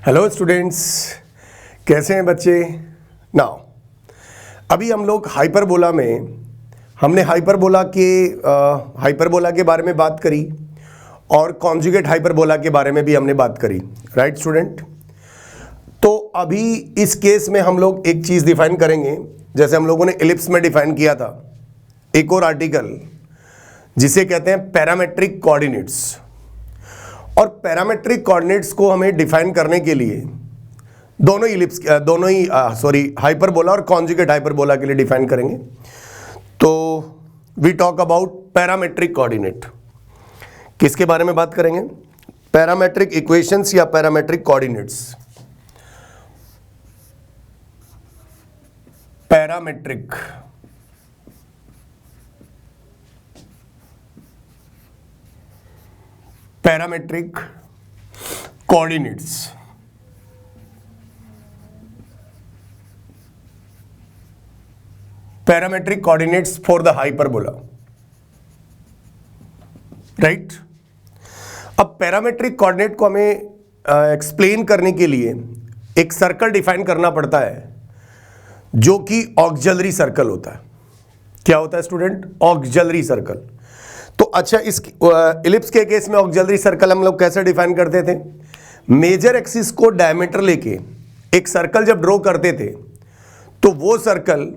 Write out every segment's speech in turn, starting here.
Hello students, कैसे हैं बच्चे। नाउ अभी हम लोग हाइपरबोला में हमने हाइपरबोला के बारे में बात करी और कॉन्जुगेट हाइपरबोला के बारे में भी हमने बात करी, राइट स्टूडेंट। तो अभी इस केस में हम लोग एक चीज़ डिफाइन करेंगे, जैसे हम लोगों ने एलिप्स में डिफाइन किया था एक और आर्टिकल जिसे कहते हैं पैरामेट्रिक कोऑर्डिनेट्स। और पैरामेट्रिक कोऑर्डिनेट्स को हमें डिफाइन करने के लिए दोनों ही हाइपरबोला और कॉन्जुगेट हाइपरबोला के लिए डिफाइन करेंगे। तो we talk about parametric coordinate. किसके बारे में बात करेंगे? पैरामेट्रिक इक्वेशंस या parametric coordinates. Parametric coordinates. Parametric coordinates for the hyperbola, right. अब पैरामेट्रिक कोऑर्डिनेट को हमें एक्सप्लेन करने के लिए एक सर्कल डिफाइन करना पड़ता है जो कि ऑक्सिलरी सर्कल होता है। क्या होता है स्टूडेंट? Auxiliary circle. तो अच्छा, इस इलिप्स के केस में ऑक्सिलरी सर्कल हम लोग कैसे डिफाइन करते थे? मेजर एक्सिस को डायमीटर लेके एक सर्कल जब ड्रॉ करते थे तो वो सर्कल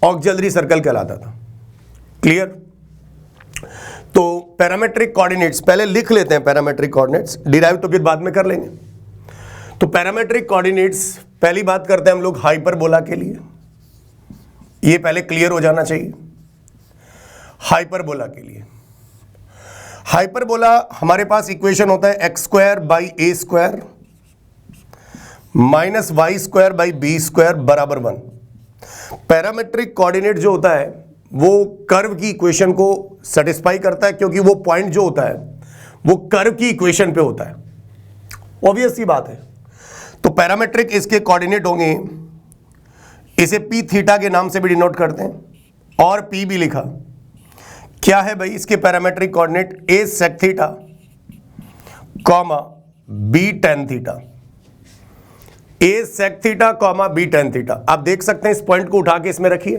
ऑक्सिलरी सर्कल कहलाता था। क्लियर? तो पैरामेट्रिक कोऑर्डिनेट्स पहले लिख लेते हैं। पैरामेट्रिक कोऑर्डिनेट्स डिराइव तो फिर बाद में कर लेंगे। तो पैरामेट्रिक कोऑर्डिनेट्स पहली बात करते हैं हम लोग हाइपरबोला के लिए। ये पहले क्लियर हो जाना चाहिए। हाइपरबोला के लिए हाइपरबोला हमारे पास इक्वेशन होता है x square by a square minus y square by b square बराबर 1। पैरामेट्रिक कोऑर्डिनेट जो होता है वो कर्व की इक्वेशन को सेटिस्फाई करता है, क्योंकि वो पॉइंट जो होता है वो कर्व की इक्वेशन पे होता है। ऑब्वियस सी बात है। तो पैरामेट्रिक इसके कोऑर्डिनेट होंगे, इसे पी थीटा के नाम से भी डिनोट करते हैं और पी भी लिखा। क्या है भाई इसके parametric coordinate? A sec theta comma B tan theta. A sec theta comma B tan theta. आप देख सकते हैं, इस पॉइंट को उठा के इसमें रखिए।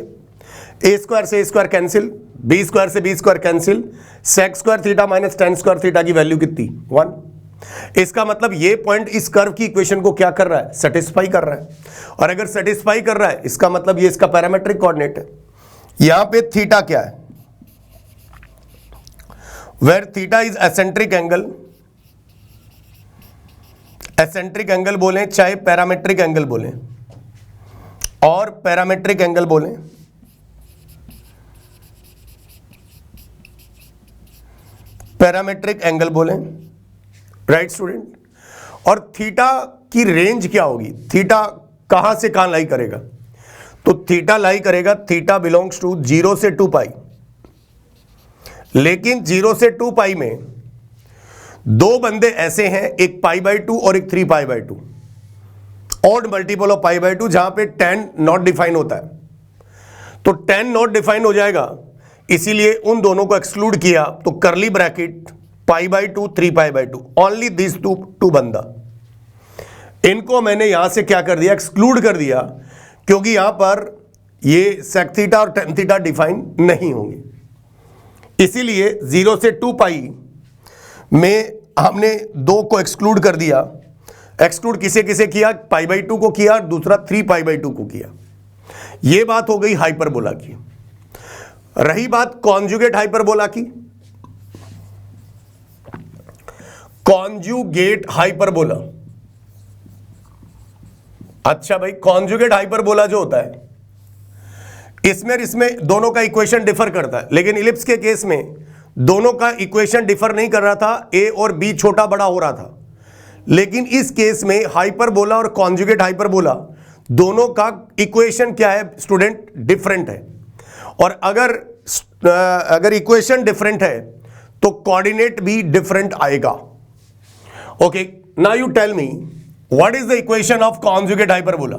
ए स्क्वायर से a square cancel, b square से b square cancel, sec square theta minus tan square theta की वैल्यू कितनी? 1। इसका मतलब ये पॉइंट इस कर्व की इक्वेशन को क्या कर रहा है? सेटिस्फाई कर रहा है। और अगर सेटिस्फाई कर रहा है इसका मतलब ये इसका पैरामेट्रिक कोऑर्डिनेट है। यहां पे थीटा क्या है? Where theta is eccentric angle बोलें चाहे पैरामेट्रिक एंगल बोलें, और पैरामेट्रिक एंगल बोलें, पैरामेट्रिक एंगल बोलें, राइट स्टूडेंट। और थीटा की रेंज क्या होगी? थीटा कहां से कहां लाई करेगा? तो थीटा लाई करेगा, थीटा बिलोंग्स टू 0 से 2 पाई। लेकिन 0 से 2 पाई में दो बंदे ऐसे हैं, एक पाई बाई 2 और एक 3 pi by 2, odd multiple of pi by 2, जहां पे 10 नॉट डिफाइन होता है। तो 10 नॉट डिफाइन हो जाएगा, इसीलिए उन दोनों को एक्सक्लूड किया। तो curly bracket pi by 2 3 pi by 2, only this two बंदा। इनको मैंने यहां से क्या कर दिया? एक्सक्लूड कर दिया, क्योंकि यहां पर ये सेक थीटा और टेन थीटा डिफाइन नहीं होंगे। इसीलिए 0 से 2 पाई में हमने दो को एक्सक्लूड कर दिया। एक्सक्लूड किसे किसे किया? पाई बाई 2 को किया, दूसरा 3 पाई बाई 2 को किया। यह बात हो गई हाइपरबोला की। रही बात कॉन्जुगेट हाइपरबोला की। कॉन्जुगेट हाइपरबोला, अच्छा भाई, कॉन्जुगेट हाइपरबोला जो होता है इसमें दोनों का इक्वेशन डिफर करता है। लेकिन इलिप्स के केस में दोनों का इक्वेशन डिफर नहीं कर रहा था, ए और बी छोटा बड़ा हो रहा था। लेकिन इस केस में हाइपरबोला और कॉन्जुगेट हाइपरबोला दोनों का इक्वेशन क्या है स्टूडेंट? डिफरेंट है। और अगर इक्वेशन डिफरेंट है तो कोऑर्डिनेट भी डिफरेंट आएगा। Okay, now you tell me what is the equation of conjugate hyperbola?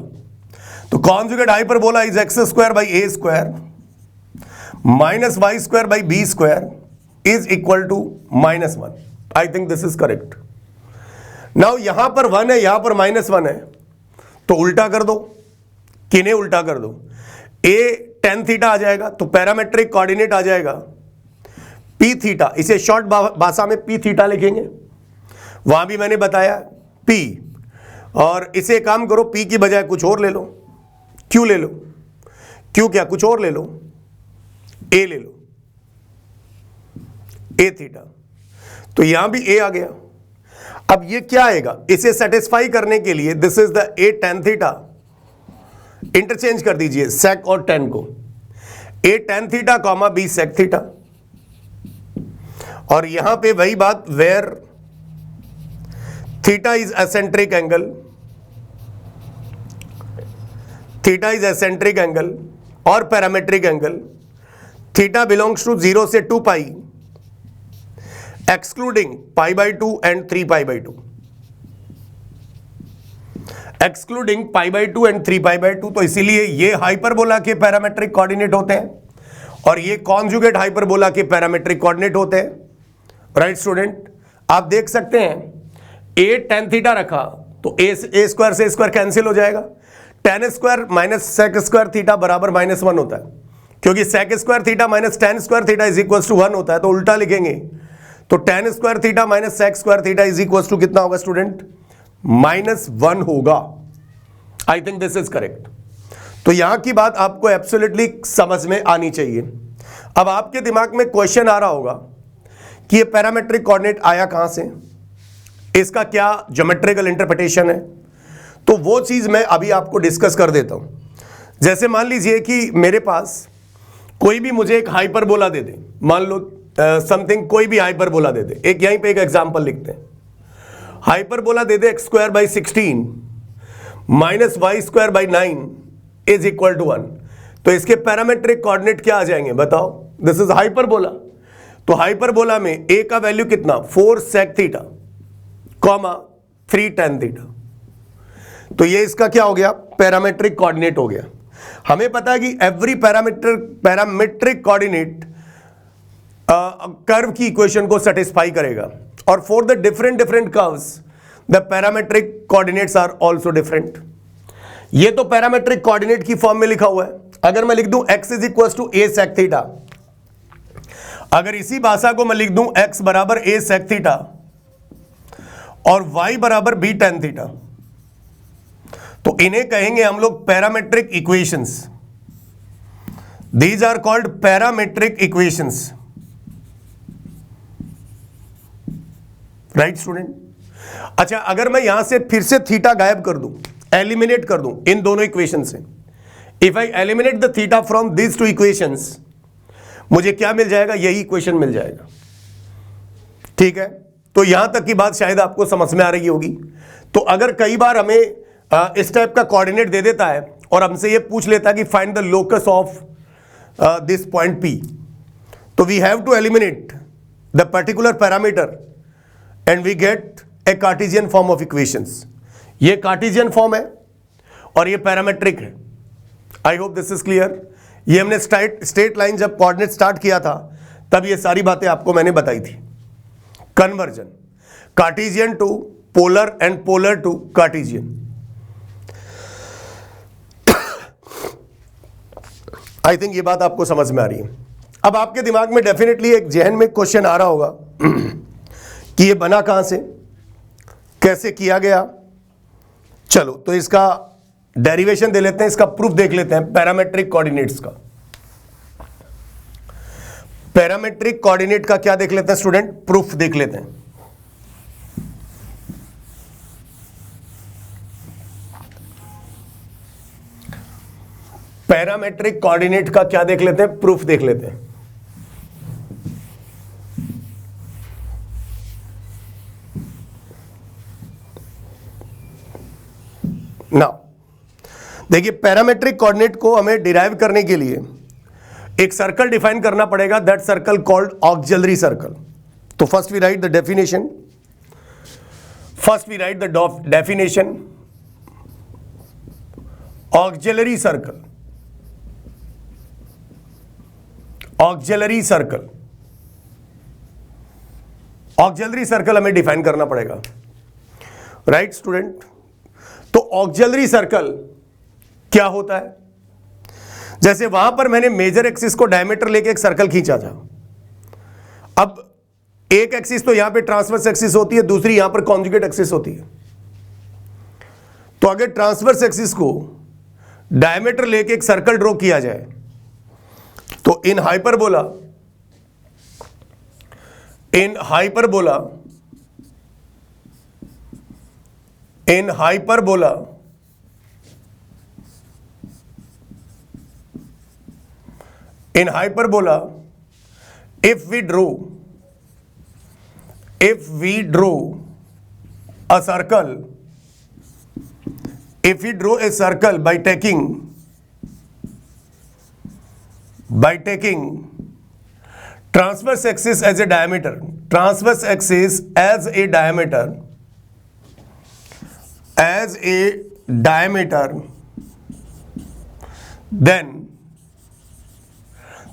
तो conjugate hyperbola is x square by a square minus y square by b square is equal to -1। I think this is correct. Now यहां पर 1 है, यहां पर -1 है, तो उल्टा कर दो। किन्हें उल्टा कर दो? a tan थीटा आ जाएगा, तो पैरामेट्रिक कोऑर्डिनेट आ जाएगा p थीटा। इसे शॉर्ट भाषा में p थीटा लिखेंगे, वहां भी मैंने बताया p। और इसे काम करो, p की बजाय कुछ और ले लो। q ले लो, q क्या, कुछ और ले लो, a ले लो, a थीटा। तो यहां भी a आ गया। अब ये क्या आएगा, इसे सेटिस्फाई करने के लिए this is the a tan theta, interchange कर दीजिए sec और tan को, a tan theta comma b sec theta. और यहां पे वही बात, where theta is eccentric angle, theta is eccentric angle और parametric angle, theta belongs to 0 से 2 pi excluding π/2 and 3π/2, excluding π/2 and 3π/2। तो इसीलिए ये हाइपरबोला के पैरामेट्रिक कोऑर्डिनेट होते हैं और ये कॉन्जुगेट हाइपरबोला के पैरामेट्रिक कोऑर्डिनेट होते हैं। राइट स्टूडेंट, आप देख सकते हैं a tan थीटा रखा तो a स्क्वायर से स्क्वायर कैंसिल हो जाएगा, tan square minus sec square theta बराबर -1 होता है, क्योंकि sec square theta minus tan square theta is equal to 1 होता है। तो उल्टा लिखेंगे तो tan square theta minus sec square theta is equal to कितना होगा स्टूडेंट, -1 होगा। I think this is correct. तो यहां की बात आपको एब्सोल्युटली समझ में आनी चाहिए। अब आपके दिमाग में क्वेश्चन आ रहा होगा कि ये पैरामेट्रिक कोऑर्डिनेट आया कहां से, इसका क्या ज्योमेट्रिकल इंटरप्रिटेशन है। तो वो चीज मैं अभी आपको डिस्कस कर देता हूं। जैसे मान लीजिए कि मेरे पास कोई भी मुझे एक हाइपरबोला दे दे, मान लो समथिंग, कोई भी हाइपरबोला दे दे। एक यहीं पे एक एग्जांपल लिखते हैं, हाइपरबोला दे दे x² / 16 - y² / 9 is equal to 1। तो इसके पैरामेट्रिक कोऑर्डिनेट क्या आ जाएंगे बताओ, दिस इज हाइपरबोला। तो हाइपरबोला में a का वैल्यू कितना, 4 sec theta comma 3 tan theta. तो ये इसका क्या हो गया, पैरामेट्रिक कोऑर्डिनेट हो गया। हमें पता है कि एवरी पैरामेट्रिक कोऑर्डिनेट कर्व की इक्वेशन को सेटिस्फाई करेगा, और for the different curves the parametric coordinates are also different. ये तो पैरामेट्रिक कोऑर्डिनेट की फॉर्म में लिखा हुआ है। अगर मैं लिख दूं x is equal to a sec theta, अगर इसी भाषा को मैं लिख दूं x बराबर a sec थीटा और y बराबर b tan थीटा, तो इन्हें कहेंगे हम लोग parametric equations. These are called parametric equations. Right student. अच्छा, अगर मैं यहां से फिर से थीटा गायब कर दूं, एलिमिनेट कर दूं इन दोनों इक्वेशन से, if I eliminate the theta from these two equations, मुझे क्या मिल जाएगा, यही इक्वेशन मिल जाएगा। ठीक है, तो यहां तक की बात शायद आपको समझ में आ रही होगी। तो अगर कई बार हमें इस टाइप का कोऑर्डिनेट दे देता है और हमसे ये पूछ लेता है कि find the locus of this point P, तो we have to eliminate the particular parameter and we get a Cartesian form of equations. ये कार्टेशियन फॉर्म है और ये पैरामेट्रिक है। I hope this is clear. ये हमने स्ट्रेट लाइन जब coordinate start किया था तब ये सारी बातें आपको मैंने बताई थी। Conversion, Cartesian to polar and polar to Cartesian. I think ये बात आपको समझ में आ रही है। अब आपके दिमाग में डेफिनेटली एक जहन में क्वेश्चन आ रहा होगा कि ये बना कहां से, कैसे किया गया। चलो तो इसका डेरिवेशन दे लेते हैं, इसका प्रूफ देख लेते हैं पैरामेट्रिक कोऑर्डिनेट्स का। पैरामेट्रिक कोऑर्डिनेट का क्या देख लेते हैं स्टूडेंट, प्रूफ देख लेते हैं। पैरामेट्रिक कोऑर्डिनेट का क्या देख लेते हैं, प्रूफ देख लेते हैं। नाउ देखिए, पैरामेट्रिक कोऑर्डिनेट को हमें डिराइव करने के लिए एक सर्कल डिफाइन करना पड़ेगा, that circle called auxiliary circle. तो first we write the definition, auxiliary circle. Auxiliary circle हमें डिफाइन करना पड़ेगा। Right student? तो ऑक्सिलरी सर्कल क्या होता है? जैसे वहां पर मैंने मेजर एक्सिस को डायमीटर लेके एक सर्कल खींचा था। अब एक एक्सिस तो यहां पे ट्रांसवर्स एक्सिस होती है, दूसरी यहां पर कॉन्जुगेट एक्सिस होती है। तो अगर ट्रांसवर्स एक्सिस को डायमीटर लेके एक सर्कल ड्रॉ किया जाए तो in hyperbola in hyperbola if we draw a circle by taking transverse axis as a diameter,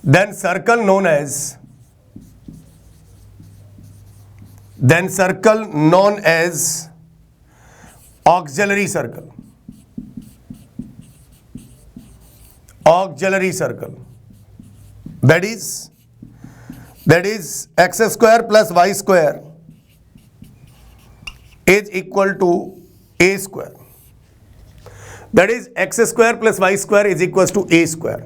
then circle known as auxiliary circle. That is x square plus y square is equal to a square. That is x square plus y square is equals to a square.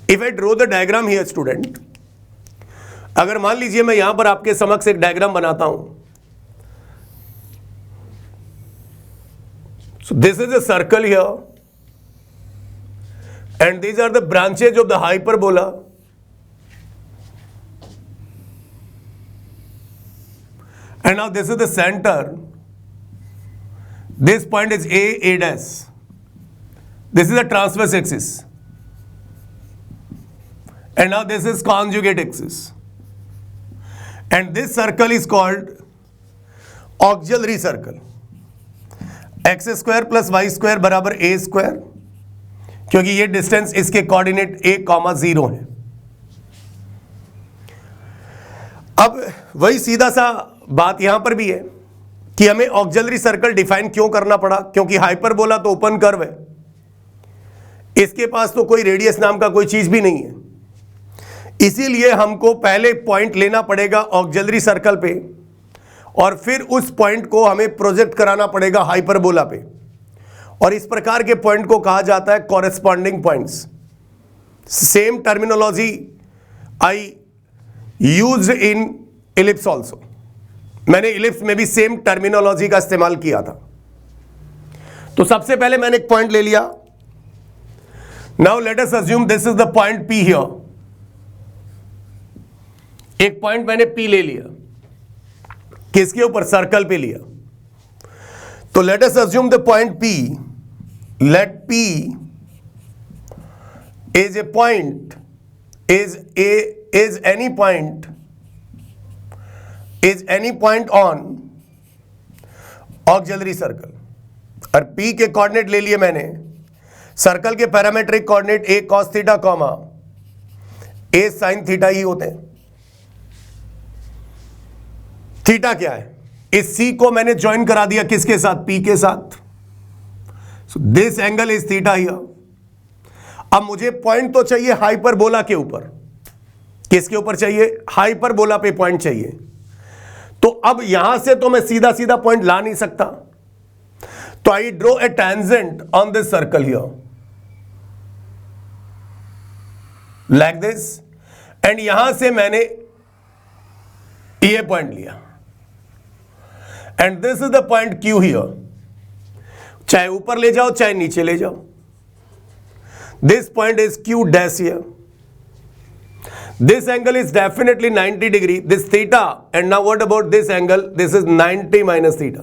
If I draw the diagram here student, अगर मान लीजिए मैं यहां पर आपके समक्ष एक diagram बनाता हूं, so this is a circle here and these are the branches of the hyperbola, and now this is the center. This point is a dash. This is the transverse axis, and now this is conjugate axis, and this circle is called auxiliary circle. x square plus y square बराबर a square, क्योंकि ये distance इसके coordinate 1,0 है। अब वही सीधा सा बात यहां पर भी है कि हमें ऑक्सिलरी सर्कल डिफाइन क्यों करना पड़ा, क्योंकि हाइपरबोला तो ओपन कर्व है, इसके पास तो कोई रेडियस नाम का कोई चीज भी नहीं है। इसीलिए हमको पहले पॉइंट लेना पड़ेगा ऑक्सिलरी सर्कल पे और फिर उस पॉइंट को हमें प्रोजेक्ट कराना पड़ेगा हाइपरबोला पे, और इस प्रकार के पॉइंट को कहा जाता है corresponding points. Same terminology I used in ellipse also. मैंने इलिप्स में भी सेम टर्मिनोलॉजी का इस्तेमाल किया था। तो सबसे पहले मैंने एक पॉइंट ले लिया। Now let us assume this is the point P here. एक पॉइंट मैंने P ले लिया, किसके ऊपर? सर्कल पे लिया। तो let us assume the point P, let P is a point, is any point on auxiliary circle। और P के कोऑर्डिनेट ले लिए मैंने, सर्कल के parametric coordinate a cos theta comma a sin theta ही होते हैं। थीटा क्या है? इस C को मैंने ज्वाइन करा दिया किसके साथ? P के साथ। So this angle is theta here. अब मुझे पॉइंट तो चाहिए हाइपरबोला के ऊपर। किसके ऊपर चाहिए? हाइपरबोला पे पॉइंट चाहिए। तो अब यहां से तो मैं सीधा सीधा पॉइंट ला नहीं सकता, तो I draw a tangent on this circle here like this, and यहां से मैंने ये पॉइंट लिया, and this is the point Q here. चाहे ऊपर ले जाओ चाहे नीचे ले जाओ, this point is Q dash here. This angle is definitely 90 degree, this theta, and now what about this angle? This is 90 minus theta.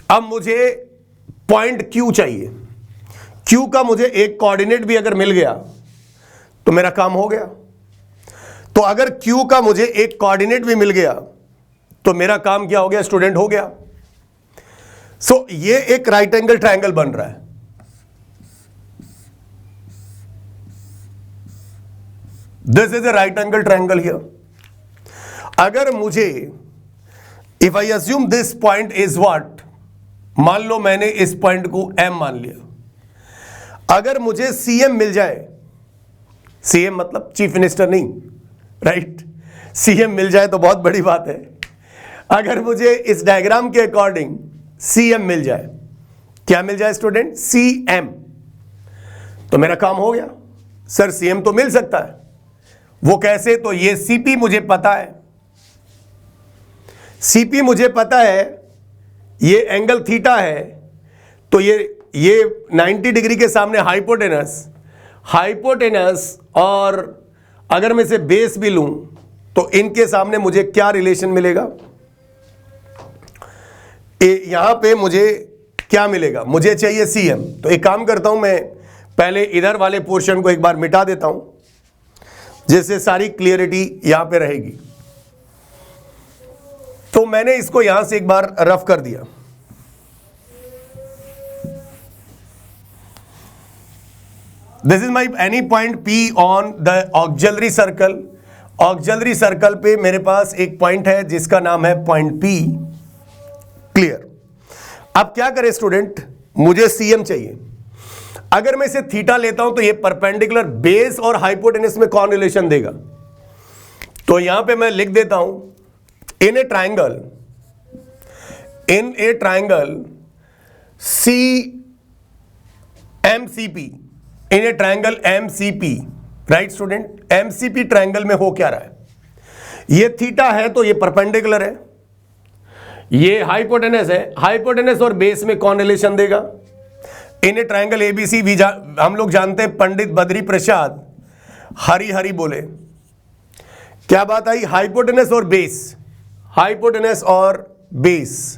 अब मुझे पॉइंट Q चाहिए। Q का मुझे एक कोऑर्डिनेट भी अगर मिल गया तो मेरा काम हो गया। तो अगर Q का मुझे एक कोऑर्डिनेट भी मिल गया तो मेरा काम क्या हो गया स्टूडेंट? हो गया। सो ये एक राइट एंगल ट्रायंगल बन रहा है। This is a right angle triangle here. अगर मुझे if I assume this point is what, मान लो मैंने इस पॉइंट को M मान लिया। अगर मुझे CM मिल जाए, CM मतलब चीफ मिनिस्टर नहीं, राइट, CM मिल जाए तो बहुत बड़ी बात है। अगर मुझे इस डायग्राम के अकॉर्डिंग CM मिल जाए, क्या मिल जाए स्टूडेंट? CM, तो मेरा काम हो गया। सर CM तो मिल सकता है, वो कैसे? तो ये CP मुझे पता है, CP मुझे पता है, ये एंगल थीटा है, तो ये 90 डिग्री के सामने हाइपोटेनस, और अगर मैं इसे बेस भी लूं तो इनके सामने मुझे क्या रिलेशन मिलेगा? यहां पे मुझे क्या मिलेगा? मुझे चाहिए CM। तो एक काम करता हूं, मैं पहले इधर वाले पोर्शन को एक बार मिटा देता हूं, जिससे सारी क्लियरिटी यहां पे रहेगी। तो मैंने इसको यहां से एक बार रफ कर दिया। This is my any point P on the auxiliary circle. Auxiliary circle पे मेरे पास एक पॉइंट है जिसका नाम है पॉइंट P। क्लियर? अब क्या करें स्टूडेंट, मुझे CM चाहिए। अगर मैं इसे थीटा लेता हूं तो ये परपेंडिकुलर बेस और हाइपोटेनस में कौन रिलेशन देगा? तो यहां पे मैं लिख देता हूं, in a triangle CMCP, in a triangle MCP, right student? MCP triangle में हो क्या रहा है? ये थीटा है तो ये परपेंडिकुलर है, ये हाइपोटेनस है, हाइपोटेनस और बेस में कौन रिलेशन देगा? इन ए ट्राइंगल ABC हम लोग जानते हैं, पंडित बद्री प्रसाद हरी हरी बोले। क्या बात आई? हाइपोटेनस और बेस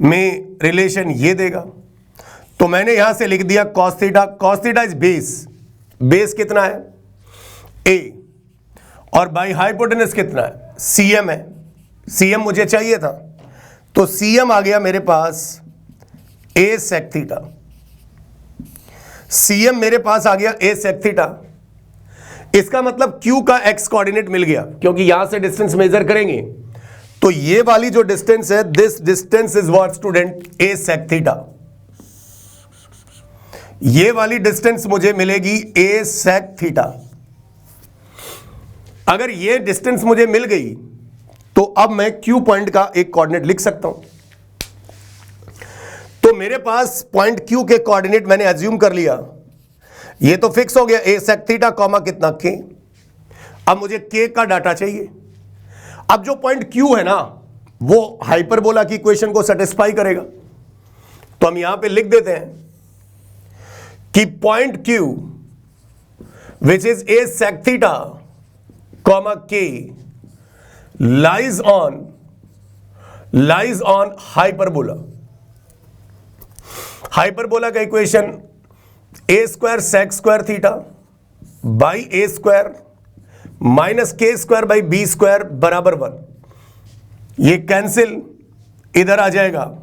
में रिलेशन ये देगा। तो मैंने यहां से लिख दिया cos थीटा इज बेस कितना है? A, और बाई हाइपोटेनस कितना है? CM है। CM मुझे चाहिए था, तो CM आ गया मेरे पास A sec थीटा। CM मेरे पास आ गया A sec थीटा। इसका मतलब Q का x कोऑर्डिनेट मिल गया, क्योंकि यहां से डिस्टेंस मेजर करेंगे तो ये वाली जो डिस्टेंस है, this distance is what student? A sec theta. ये वाली डिस्टेंस मुझे मिलेगी A sec थीटा। अगर ये डिस्टेंस मुझे मिल गई तो अब मैं Q पॉइंट का एक कोऑर्डिनेट लिख सकता हूं। तो मेरे पास पॉइंट Q के कोऑर्डिनेट मैंने एज्यूम कर लिया, ये तो फिक्स हो गया A sec थीटा कॉमा कितना K। अब मुझे K का डाटा चाहिए। अब जो पॉइंट Q है ना, वो हाइपरबोला की इक्वेशन को सेटिस्फाई करेगा। तो हम यहां पे लिख देते हैं कि point Q which is A sec theta comma K lies on hyperbola. Hyperbola का equation A square sec square theta by A square minus K square by B square बराबर 1। ये कैंसिल इधर आ जाएगा,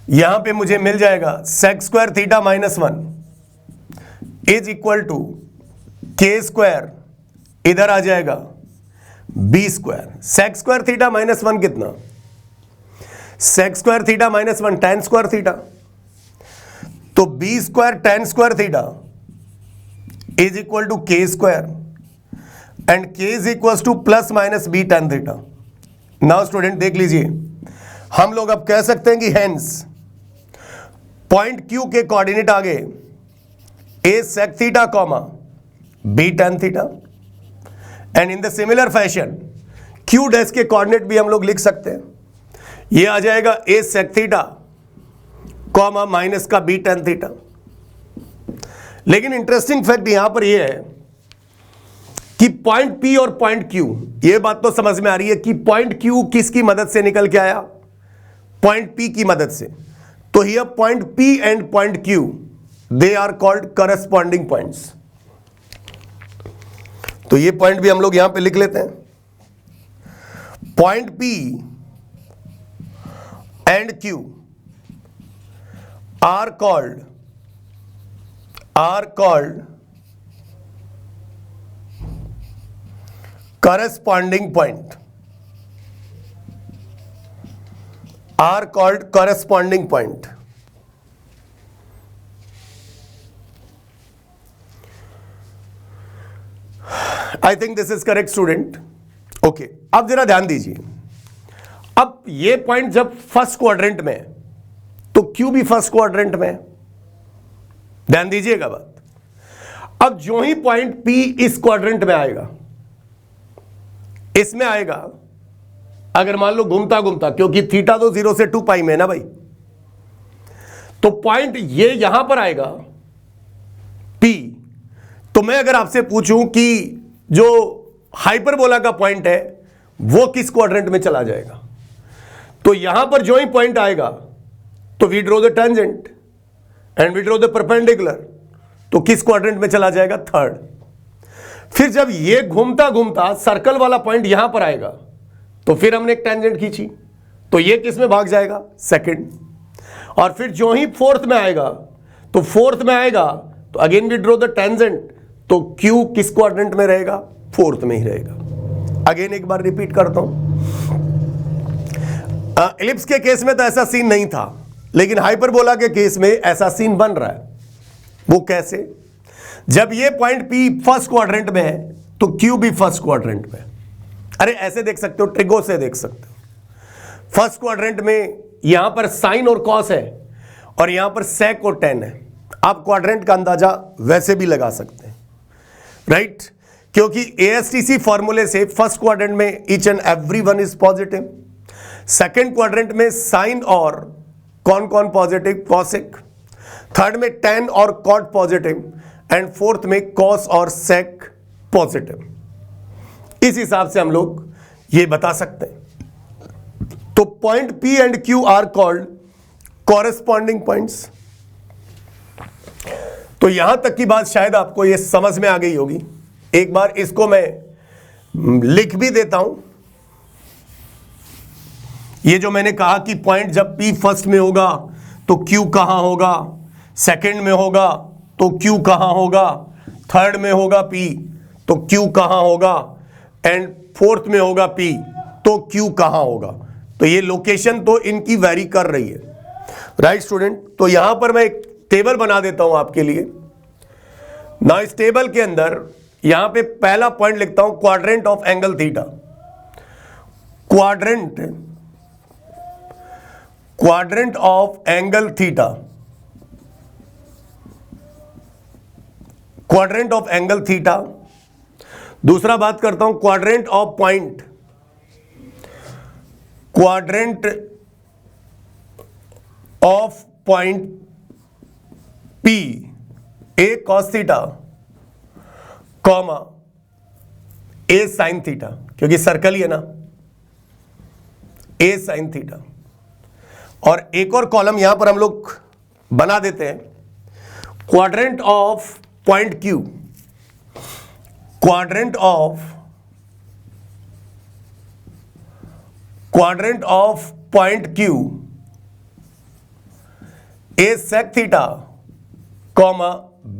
यहां पे मुझे मिल जाएगा sec square theta minus 1 is equal to K square, इधर आ जाएगा B square. sec square theta minus 1 कितना? sec square theta minus 1 tan square theta. तो B square tan square theta is equal to K square and K is equal to plus minus B tan theta. Now student देख लीजिए, हम लोग अब कह सकते हैं कि हेंस पॉइंट Q के कोऑर्डिनेट आ गए A sec theta comma B tan theta, and in the similar fashion Q dash के कोऑर्डिनेट भी हम लोग लिख सकते हैं। ये आ जाएगा A sec theta comma minus का B tan थीटा। लेकिन इंटरेस्टिंग फैक्ट यहां पर यह है कि पॉइंट P और पॉइंट Q, यह बात तो समझ में आ रही है कि पॉइंट Q किसकी मदद से निकल के आया? पॉइंट P की मदद से। तो here point P and point Q they are called corresponding points. तो ये पॉइंट भी हम लोग यहां पे लिख लेते हैं। Point P and Q are called corresponding point. are called corresponding point. I think this is correct student. Okay, अब जरा ध्यान दीजिए, अब ये पॉइंट जब फर्स्ट क्वाड्रेंट में तो Q भी फर्स्ट क्वाड्रेंट में, ध्यान दीजिएगा बात। अब जो ही पॉइंट P इस क्वाड्रेंट में आएगा, इसमें आएगा, अगर मान लो घूमता घूमता, क्योंकि थीटा तो 0 से 2 पाई में है ना भाई, तो पॉइंट ये यहां पर आएगा P। तो मैं अगर आपसे पूछूं कि जो हाइपरबोला का पॉइंट है वो किस क्वाड्रेंट में चला जाएगा, तो यहां पर जो ही पॉइंट आएगा तो we draw the tangent and we draw the perpendicular, तो किस क्वाड्रेंट में चला जाएगा, थर्ड। फिर जब ये घूमता घूमता सर्कल वाला पॉइंट यहां पर आएगा तो फिर हमने एक टेंजेंट खींची, तो ये किस में भाग जाएगा, सेकंड। और फिर जो ही फोर्थ में आएगा, तो फोर्थ में आएगा तो again we draw the tangent, तो Q किस क्वाड्रेंट में रहेगा, फोर्थ में ही रहेगा। अगेन एक बार रिपीट करता हूं, एलिप्स के केस में तो ऐसा सीन नहीं था, लेकिन हाइपरबोला के केस में ऐसा सीन बन रहा है। वो कैसे, जब ये पॉइंट P फर्स्ट क्वाड्रेंट में है तो Q भी फर्स्ट क्वाड्रेंट में। अरे ऐसे देख सकते हो, ट्रिगो से देख सकते हो। फर्स्ट क्वाड्रेंट में यहां पर साइन और कॉस है और यहां पर सेक और टेन है। आप क्वाड्रेंट का अंदाजा वैसे भी लगा सकते हैं, राइट, क्योंकि ASTC फॉर्मूले से फर्स्ट क्वाड्रेंट में each and every one is positive, second quadrant में साइन और कौन कौन पॉजिटिव, कॉसेक, थर्ड में टेन और कॉट पॉजिटिव, एंड फोर्थ में कॉस और सेक पॉजिटिव। इस हिसाब से हम लोग ये बता सकते हैं। तो point P and Q are called corresponding points. तो यहां तक की बात शायद आपको ये समझ में आ गई होगी। एक बार इसको मैं लिख भी देता हूं। ये जो मैंने कहा कि पॉइंट जब P फर्स्ट में होगा तो Q कहां होगा, सेकंड में होगा तो Q कहां होगा, थर्ड में होगा P तो Q कहां होगा, एंड फोर्थ में होगा P तो Q कहां होगा। तो ये लोकेशन तो इनकी वेरी कर रही है, राइट स्टूडेंट। तो यहां पर मैं एक टेबल बना देता हूं आपके लिए ना। इस टेबल के अंदर यहां पे पहला पॉइंट लिखता हूं, quadrant of angle theta. Quadrant of angle theta, quadrant of angle theta. दूसरा बात करता हूं quadrant of point, quadrant of point P, A cos theta, comma A sin theta, क्योंकि सर्कल ही है ना, A sin थीटा। और एक और कॉलम यहां पर हम लोग बना देते हैं, quadrant of point Q, quadrant of point Q, A sec theta, comma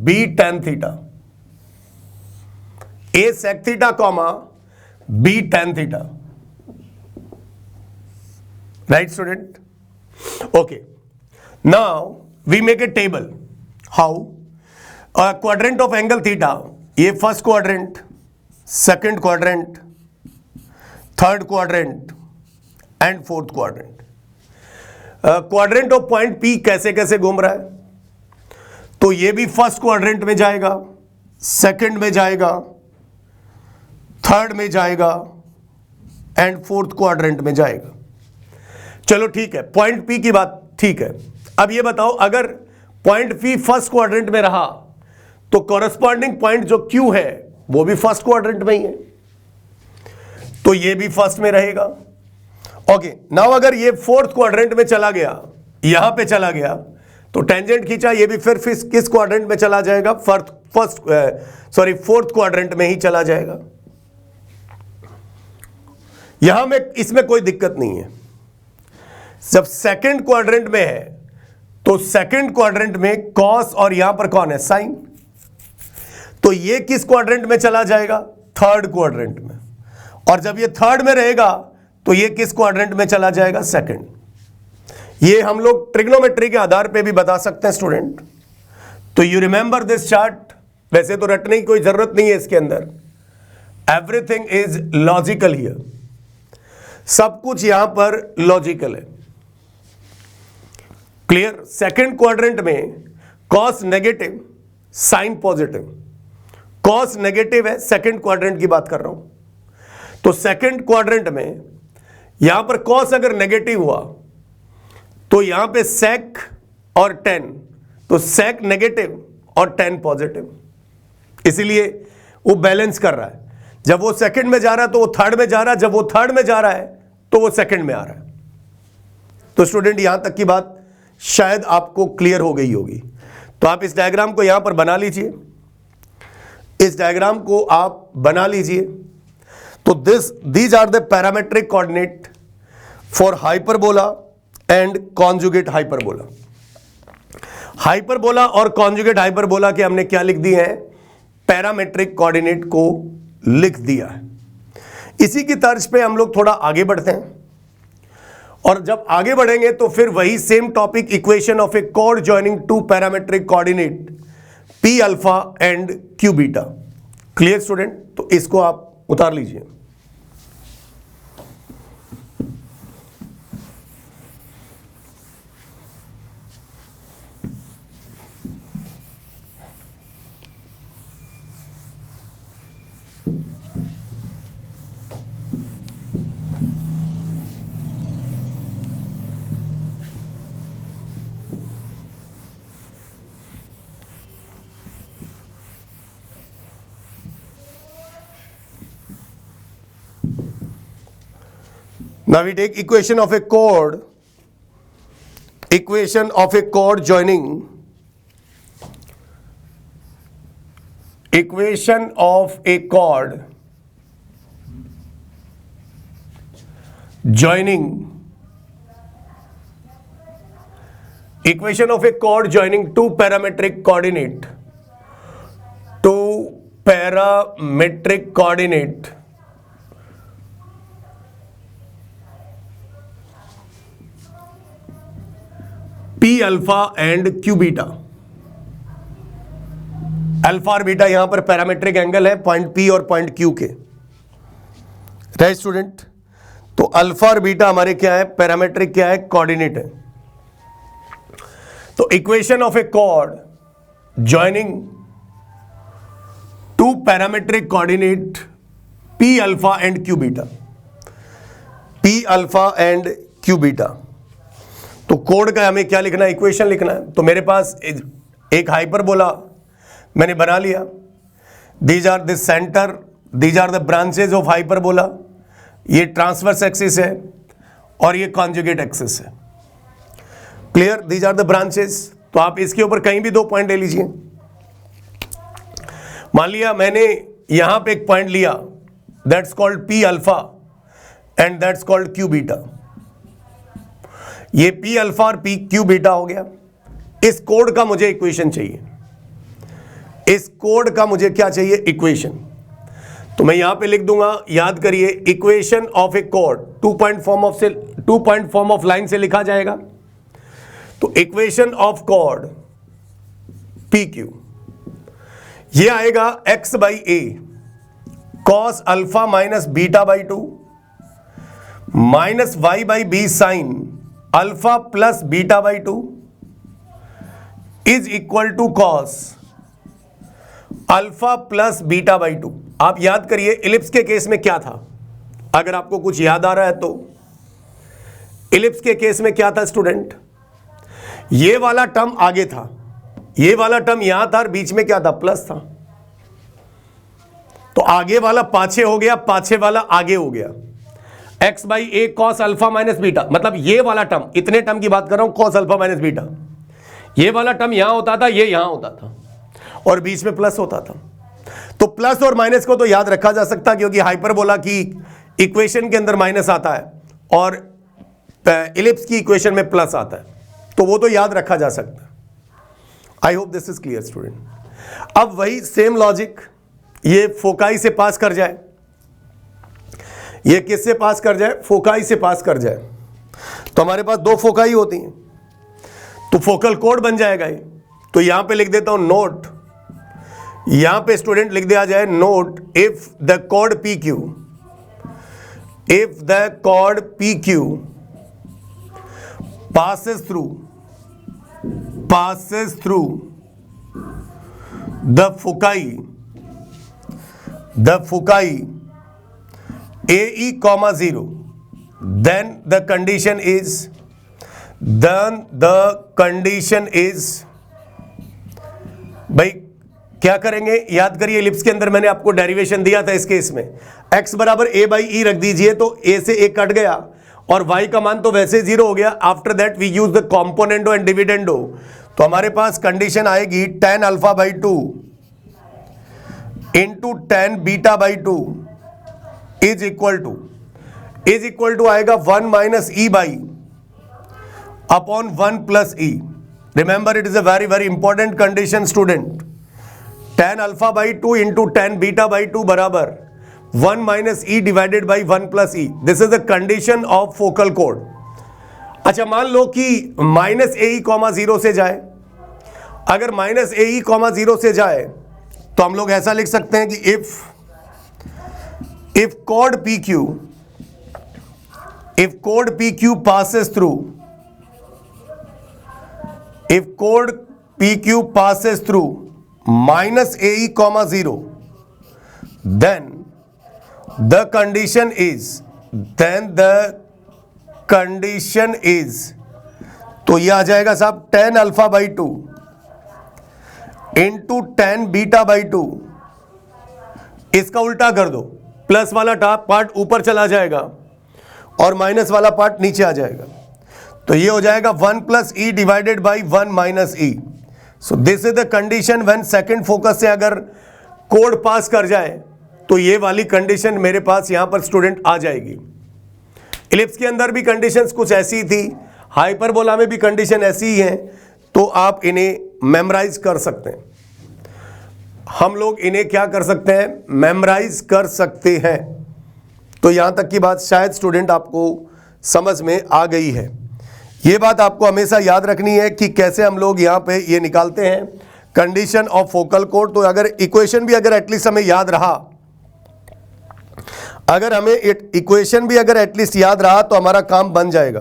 B tan theta, A sec theta, comma B tan theta, right student. Okay, now we make a table. How, quadrant of angle theta, ये first quadrant, second quadrant, third quadrant and fourth quadrant. Quadrant of point P कैसे कैसे घूम रहा है, तो ये भी first quadrant में जाएगा, सेकंड में जाएगा, थर्ड में जाएगा एंड फोर्थ क्वाड्रेंट में जाएगा। चलो ठीक है, पॉइंट P की बात ठीक है। अब ये बताओ, अगर पॉइंट P फर्स्ट क्वाड्रेंट में रहा तो कॉरेस्पॉन्डिंग पॉइंट जो Q है वो भी फर्स्ट क्वाड्रेंट में ही है, तो ये भी फर्स्ट में रहेगा। ओके, नाउ अगर ये फोर्थ क्वाड्रेंट में चला गया, यहां पे चला गया, तो टेंजेंट खींचा, ये भी फिर किस क्वाड्रेंट में चला जाएगा, फोर्थ क्वाड्रेंट में ही चला जाएगा। यहां में इसमें कोई दिक्कत नहीं है। जब सेकंड क्वाड्रेंट में है तो सेकंड क्वाड्रेंट में कॉस और यहां पर कौन है, साइन, तो ये किस क्वाड्रेंट में चला जाएगा, थर्ड क्वाड्रेंट में। और जब ये थर्ड में रहेगा तो ये किस क्वाड्रेंट में चला जाएगा, सेकंड। ये हम लोग ट्रिग्नोमेट्री के आधार पे भी बता सकते हैं स्टूडेंट। तो यू रिमेंबर दिस चार्ट। वैसे तो रटने की कोई जरूरत नहीं है इसके अंदर, एवरीथिंग इज लॉजिकल हियर, सब कुछ यहां पर लॉजिकल है। क्लियर। सेकंड क्वाड्रेंट में cos negative, sine positive. Cos negative है, सेकंड क्वाड्रेंट की बात कर रहा हूं। तो सेकंड क्वाड्रेंट में यहां पर कॉस अगर नेगेटिव हुआ तो यहां पे सेक और टेन, तो सेक नेगेटिव और टेन पॉजिटिव, इसीलिए वो बैलेंस कर रहा है। जब वो सेकंड में जा रहा है तो वो थर्ड में जा रहा है, जब वो थर्ड में जा रहा है तो वो सेकंड में आ रहा है। तो स्टूडेंट यहां तक की बात शायद आपको क्लियर हो गई होगी। तो आप इस डायग्राम को यहां पर बना लीजिए, इस डायग्राम को आप बना लीजिए। तो these are the parametric coordinate for hyperbola and conjugate hyperbola. Hyperbola और कॉन्जुगेट हाइपरबोला के हमने क्या लिख दिए हैं, पैरामेट्रिक कोऑर्डिनेट को लिख दिया है। इसी की तर्ज पे हम लोग थोड़ा आगे बढ़ते हैं, और जब आगे बढ़ेंगे तो फिर वही same topic, equation of a chord joining two parametric coordinate P alpha and Q beta. Clear student. तो इसको आप उतार लीजिए। Now we take equation of a chord joining two parametric coordinate P alpha and Q beta. Alpha और beta यहां पर parametric angle है point P और पॉइंट Q के, राइट स्टूडेंट। तो अल्फा और बीटा हमारे क्या है, पैरामेट्रिक क्या है, कोऑर्डिनेट है। तो equation of a chord joining two parametric coordinate P alpha and Q beta, P alpha and Q beta. तो कोड का हमें क्या लिखना है, इक्वेशन लिखना है। तो मेरे पास एक हाइपरबोला मैंने बना लिया। These are the centre, these are the branches of hyperbola. ये ट्रांसवर्स एक्सिस है और ये कॉन्जुगेट एक्सिस है। Clear. These are the branches. तो आप इसके ऊपर कहीं भी दो पॉइंट ले लीजिए। मान लिया मैंने यहां पे एक पॉइंट लिया, that's called P alpha and that's called Q beta. ये P अल्फा और P Q बीटा हो गया। इस कोड का मुझे इक्वेशन चाहिए, इस कोड का मुझे क्या चाहिए, इक्वेशन। तो मैं यहां पे लिख दूंगा, याद करिए, equation of A code two point form of line से लिखा जाएगा। तो इक्वेशन ऑफ कोड PQ ये आएगा x by a cos alpha minus beta by 2 minus y by b sine alpha plus beta by 2 is equal to cos alpha plus beta by 2। आप याद करिए ellipse के केस में क्या था, अगर आपको कुछ याद आ रहा है तो। इलिप्स के केस में क्या था स्टूडेंट, ये वाला टर्म आगे था, ये वाला टर्म यहां था और बीच में क्या था, प्लस था। तो आगे वाला पाछे हो गया, पाछे वाला आगे हो गया। X by a cos alpha minus beta, मतलब ये वाला टर्म, इतने टर्म की बात कर रहा हूं, कॉस अल्फा माइनस बीटा। ये वाला टर्म यहां होता था, ये यहां होता था और बीच में प्लस होता था। तो प्लस और माइनस को तो याद रखा जा सकता क्योंकि हाइपरबोला की इक्वेशन के अंदर माइनस आता है और इलिप्स की इक्वेशन में प्लस आता है, तो वो तो याद रखा जा सकता है। I hope this is clear student. अब वही सेम लॉजिक ये फोकाई से पास कर जाए, ये किससे पास कर जाए, फोकाई से पास कर जाए। तो हमारे पास दो फोकाई होती हैं, तो फोकल कोड बन जाएगा ये। तो यहां पे लिख देता हूं नोट, यहां पे स्टूडेंट लिख दिया जाए note, if the code P Q, if the code P Q passes through the foci AE, 0, then the condition is भाई क्या करेंगे, याद करिए इलिप्स के अंदर मैंने आपको डेरिवेशन दिया था इस केस में, x बराबर a बाई ई रख दीजिए, तो a से a कट गया और y का मान तो वैसे 0 हो गया। After that we use the componendo and dividendo, तो हमारे पास कंडीशन आएगी tan alpha by 2 into tan beta by 2 is equal to आएगा 1 minus e by upon 1 plus e. Remember it is a very very important condition student. tan alpha by 2 into tan beta by 2 बराबर 1 minus e divided by 1 plus e. This is the condition of focal code. अच्छा, मान लो कि minus ए ई comma 0 से जाए, अगर minus ए ई comma 0 से जाए तो हम लोग ऐसा लिख सकते हैं कि if code P Q passes through minus AE comma 0, then the condition is तो ये आ जाएगा साहब tan alpha by 2 into tan beta by 2। इसका उल्टा कर दो, प्लस वाला पार्ट ऊपर चला जाएगा और माइनस वाला पार्ट नीचे आ जाएगा, तो ये हो जाएगा 1 plus E divided by 1 minus E. So this is the condition when second focus से अगर कोड पास कर जाए तो ये वाली कंडीशन मेरे पास यहां पर स्टूडेंट आ जाएगी। इलिप्स के अंदर भी कंडीशंस कुछ ऐसी थी, हाइपरबोला में भी कंडीशन ऐसी ही है, तो आप इन्हें मेमोराइज कर सकते हैं। हम लोग इन्हें क्या कर सकते हैं, मेमोराइज कर सकते हैं। तो यहां तक की बात शायद स्टूडेंट आपको समझ में आ गई है। ये बात आपको हमेशा याद रखनी है कि कैसे हम लोग यहां पे ये निकालते हैं कंडीशन ऑफ फोकल कोड। तो अगर इक्वेशन भी अगर एटलीस्ट हमें याद रहा, अगर हमें इक्वेशन भी अगर एटलीस्ट याद रहा तो हमारा काम बन जाएगा।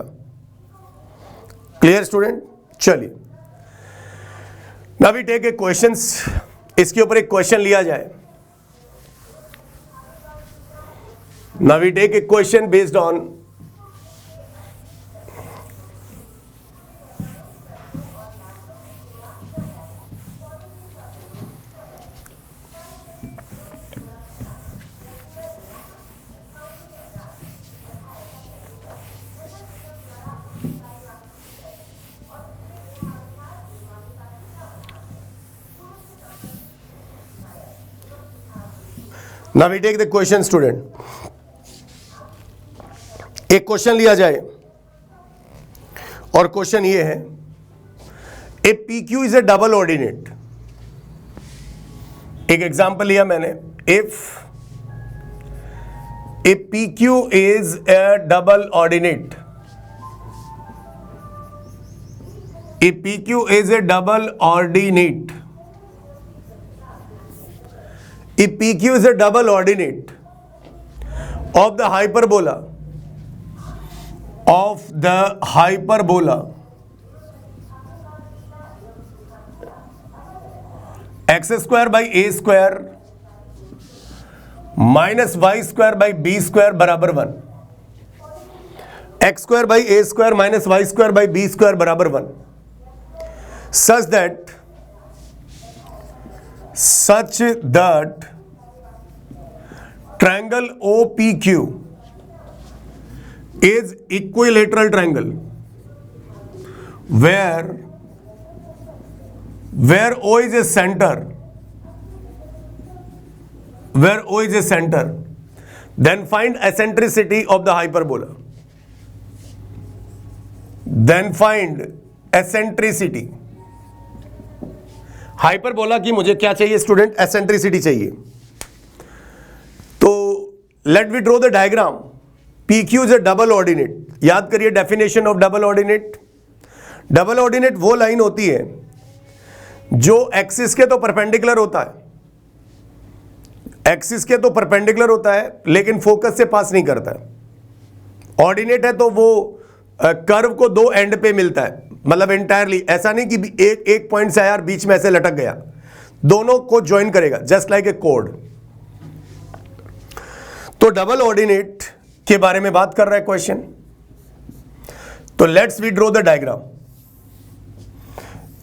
Clear student? चलिए, now we take a questions. इसके ऊपर एक क्वेश्चन लिया जाए। Now we take a question based on Now we take the question student। एक क्वेश्चन लिया जाए और क्वेश्चन ये है, a P Q is a double ordinate. एक एग्जांपल लिया मैंने, if a P Q is a double ordinate, a P Q is a double ordinate, if PQ is a double ordinate of the hyperbola x square by a square minus y square by b square बराबर 1, x square by a square minus y square by b square बराबर 1, such that triangle OPQ is equilateral triangle where O is a center, then find eccentricity of the hyperbola. Then find eccentricity। Hyperbola की मुझे क्या चाहिए student, eccentricity चाहिए। तो let we draw the diagram. P Q is a double ordinate, याद करिए definition of double ordinate. Double ordinate वो line होती है जो एक्सिस के तो परपेंडिकुलर होता है, एक्सिस के तो परपेंडिकुलर होता है लेकिन फोकस से पास नहीं करता है। ऑर्डिनेट है तो वो कर्व को दो एंड पे मिलता है, मतलब एंटायरली, ऐसा नहीं कि एक पॉइंट से यार बीच में ऐसे लटक गया, दोनों को ज्वाइन करेगा जस्ट लाइक ए कोड। तो डबल ऑर्डिनेट के बारे में बात कर रहा है क्वेश्चन। तो let's we draw the diagram.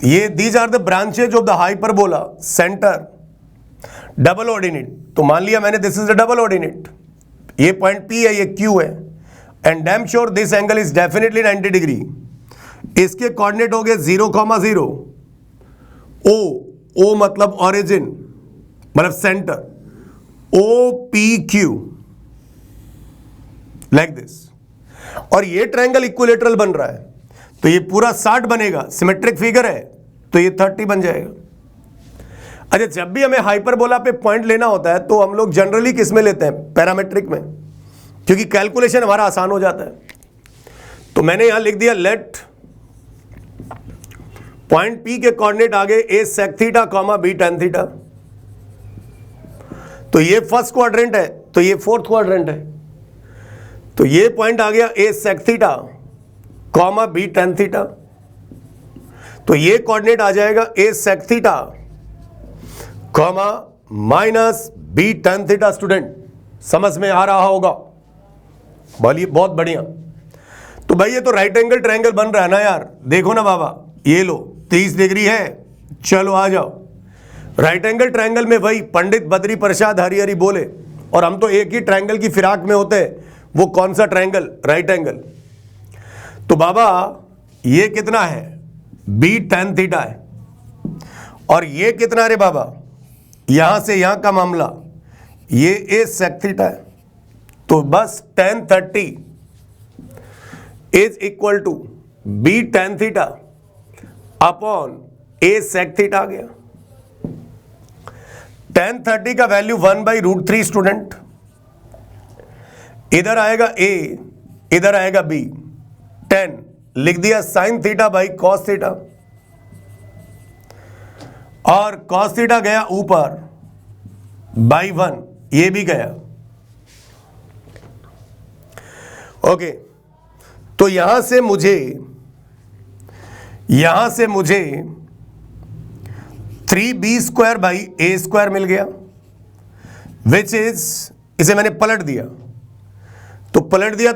ये these are the branches of the hyperbola centre double ordinate. तो मान लिया मैंने this is the double ordinate, ये पॉइंट P है, ये Q है, and damn sure this angle is definitely 90 degree. इसके कोऑर्डिनेट हो गए 0,0, O मतलब ओरिजिन मतलब सेंटर, OPQ लाइक दिस। और ये ट्रायंगल इक्विलेटरल बन रहा है तो ये पूरा 60 बनेगा, सिमेट्रिक फिगर है तो ये 30 बन जाएगा। अच्छा, जब भी हमें हाइपरबोला पे पॉइंट लेना होता है तो हम लोग जनरली किस में लेते हैं? पैरामेट्रिक में, क्योंकि कैलकुलेशन हमारा आसान हो जाता है। तो मैंने यहां लिख दिया लेट पॉइंट P के कोऑर्डिनेट आगे A sec theta comma B tan theta. तो ये फर्स्ट क्वाड्रेंट है तो ये फोर्थ क्वाड्रेंट है, तो ये पॉइंट आ गया A sec theta comma B tan theta. तो ये कोऑर्डिनेट आ जाएगा A sec theta comma minus B tan theta. Student समझ में आ रहा होगा? बोलिए, बहुत बढ़िया। तो भाई ये तो राइट एंगल ट्रायंगल बन रहा है ना यार, देखो ना बाबा, ये लो 30 डिग्री है, चलो आ जाओ। राइट एंगल ट्रायंगल में वही पंडित बद्री प्रसाद हरिहरी बोले, और हम तो एक ही ट्रायंगल की फिराक में होते हैं, वो कौन सा ट्रायंगल? Right angle. तो बाबा ये कितना है? B tan थीटा है, और ये कितना रे बाबा? यहां से यहां का मामला, ये A sec थीटा है। तो बस tan 30 is equal to B tan theta upon A sec theta आ गया। tan 30 का वैल्यू 1/√3 स्टूडेंट। इधर आएगा A, इधर आएगा B। tan लिख दिया sin theta by cos theta, और cos थीटा गया ऊपर बाई 1, ये भी गया। ओके, तो यहां से मुझे 3B² बाई A² मिल गया, विच इज, इसे मैंने पलट दिया, तो पलट दिया